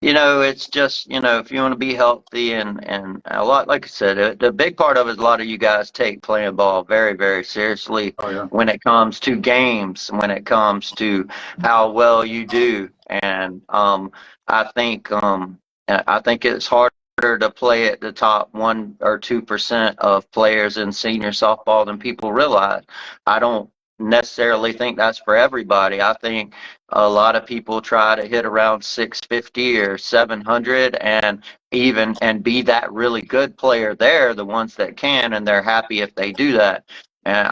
It's just, if you want to be healthy and a lot, like I said, the big part of it is a lot of you guys take playing ball very, very seriously Oh yeah. when it comes to games, when it comes to how well you do. And I think I think it's harder to play at the top 1 or 2% of players in senior softball than people realize. I don't necessarily think that's for everybody. I think a lot of people try to hit around 650 or 700 and be that really good player there, the ones that can, and they're happy if they do that. And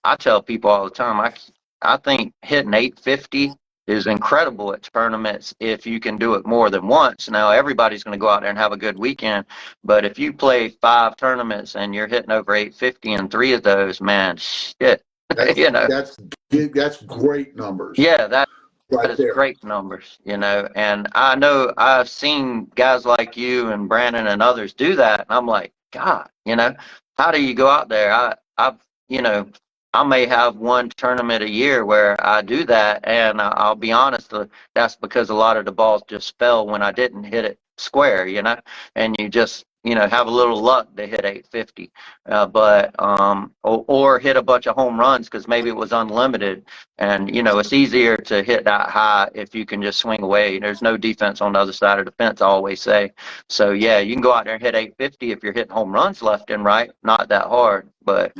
I tell people all the time, I think hitting 850 is incredible at tournaments if you can do it more than once. Now everybody's going to go out there and have a good weekend, but if you play 5 tournaments and you're hitting over 850 in 3 of those, man, shit, That's you know. that's great numbers Yeah, that right is there. great numbers, and I know I've seen guys like you and Brandon and others do that, and I'm like, God, how do you go out there? You know, I may have one tournament a year where I do that, and I'll be honest, that's because a lot of the balls just fell when I didn't hit it square, and you just, have a little luck to hit 850, or hit a bunch of home runs because maybe it was unlimited. And, it's easier to hit that high if you can just swing away. There's no defense on the other side of the fence, I always say. So, yeah, you can go out there and hit 850 if you're hitting home runs left and right. Not that hard, but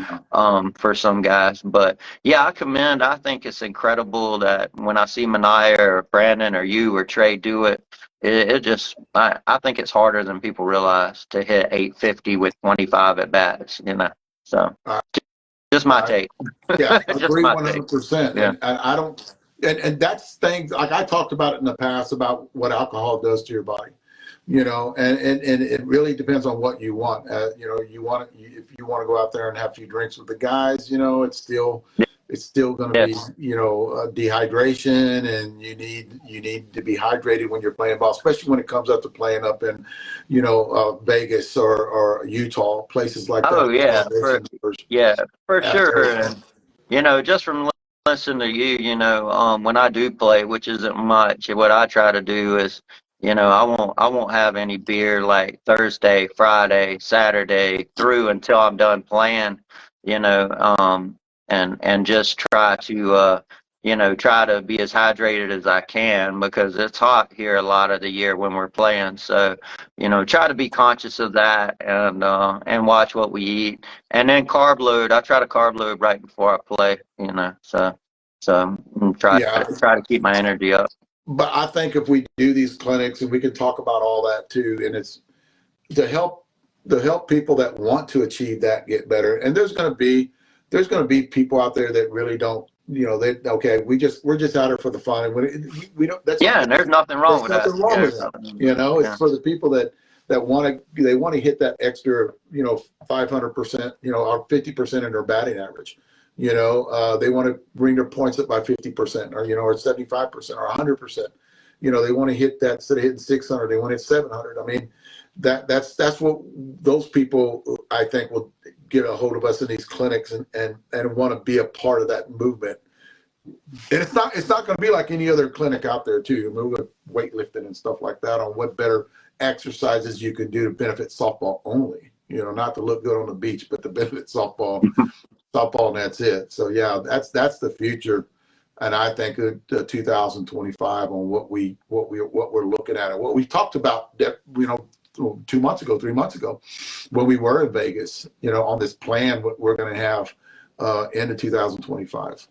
for some guys. But, yeah, I think it's incredible that when I see Mania or Brandon or you or Trey do it, I think it's harder than people realize to hit 850 with 25 at bats, So, Uh, just my take. yeah, Just agree my take. 100%. Yeah. And I don't, and that's things like I talked about it in the past about what alcohol does to your body, and it really depends on what you want. If you want to go out there and have a few drinks with the guys, it's still going to be, Yes. dehydration, and you need to be hydrated when you're playing ball, especially when it comes up to playing up in, Vegas or Utah, places like that. Oh yeah, for sure. Arizona. And just from listening to you, when I do play, which isn't much, what I try to do is, I won't have any beer like Thursday, Friday, Saturday through until I'm done playing, you know, and just try to be as hydrated as I can because it's hot here a lot of the year when we're playing. So, try to be conscious of that and watch what we eat. And then carb load. I try to carb load right before I play, try Yeah, try to keep my energy up. but I think if we do these clinics, and we can talk about all that too, and it's to help people that want to achieve that get better. And there's going to be people out there that really don't, okay, we're just out here for the fun, and we don't. That's Yeah, okay. and there's nothing wrong There's with that. nothing wrong Yeah, with there's that. nothing wrong with that. It's for the people that want to hit that extra, 500%, or 50% in their batting average. They want to bring their points up by 50%, or 75% or 100%. They want to hit that instead of hitting 600, they want to hit 700. I mean, that's what those people, I think, will get a hold of us in these clinics and want to be a part of that movement. And it's not going to be like any other clinic out there too. I mean, with weightlifting and stuff like that on what better exercises you can do to benefit softball only. Not to look good on the beach, but to benefit softball, and that's it. So yeah, that's the future, and I think 2025 on what we're looking at and what we talked about. 2 months ago, 3 months ago, when we were in Vegas, on this plan what we're going to have into 2025.